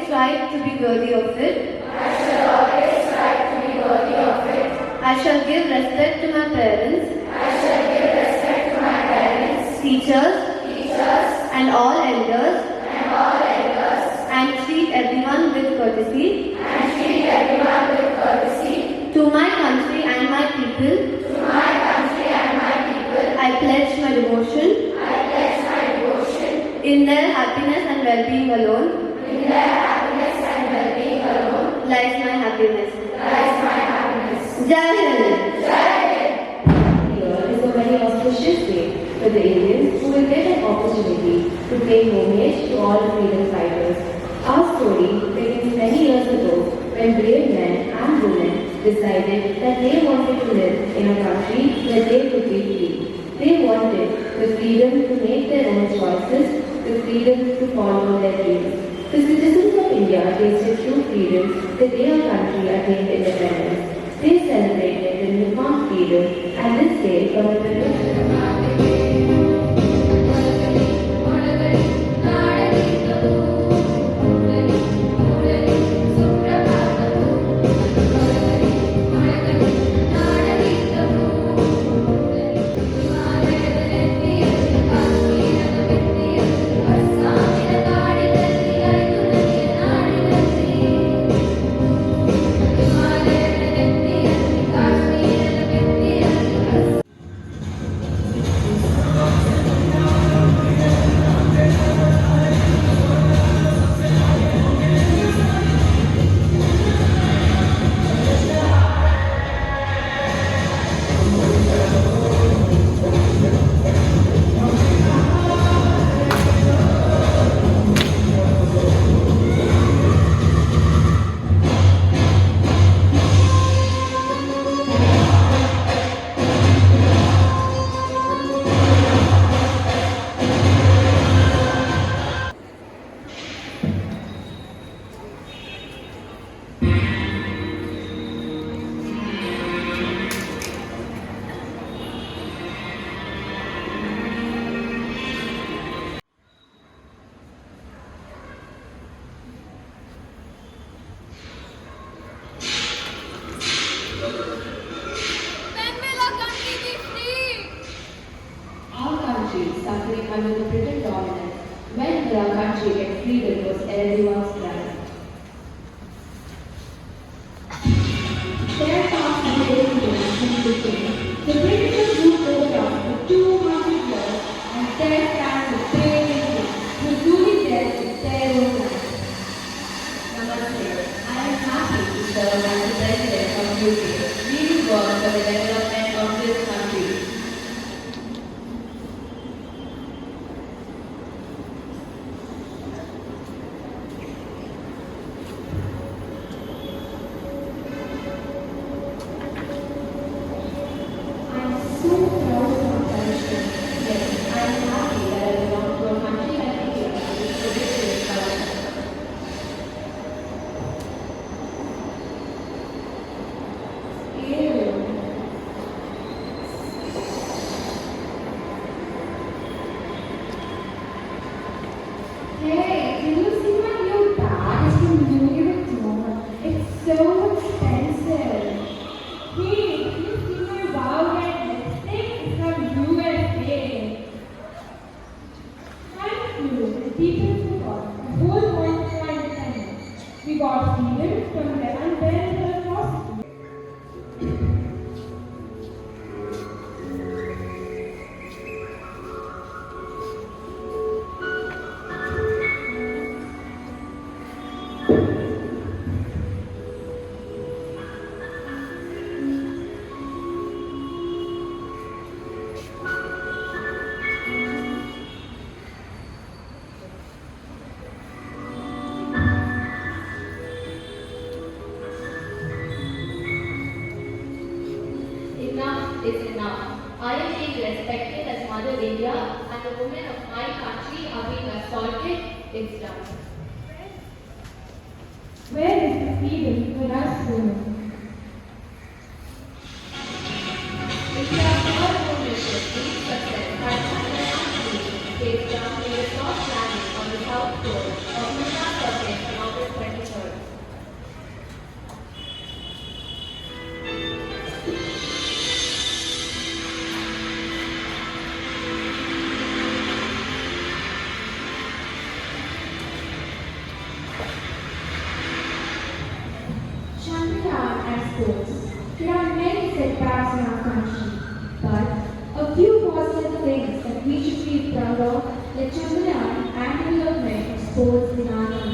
strive to be worthy of it. I shall always strive to be worthy of it. I shall give respect to my parents. I shall give respect to my parents, Teachers, and all elders, and treat everyone with courtesy. To my country and my people, I pledge my devotion. In their happiness and well-being alone, lies my happiness. Jai Hind. Here is a very auspicious day for the Indians who will get an opportunity to pay homage to all the freedom fighters. Our story begins many years ago when brave men and women decided that they wanted to live in a country where they could be free. They wanted the freedom to make their own choices, the freedom to follow their dreams. The citizens of India tasted true freedom the day our country attained independence. They celebrated the newfound freedom, and this day commemorated. Suffering under the British dominance, when the country get freedom was everyone's pride. Their task in the independence became the British ruled over us for 200 years, and their stands with brave Indians who truly dared to their own land. Namaste. I am happy to serve as the President of UK, leading work for the development of this country. Hey, did you see my new bag? It's from Louis Vuitton. It's so expensive. Hey, did you see my wow red lipstick? It's from USA. Thank you. The people forgot the whole point of our independence. We got freedom from them and then the atrocity. Enough is enough. I am being respected as Mother India, and the women of my country are being assaulted. It's done. Where is the freedom for us women? If you have all known this history, success, but it's done in a soft landing on the south shore of Luna Circuit on August 20. sports. There are many setbacks in our country, but a few positive things that we should be proud of, like Chandrayaan and development of sports in our country.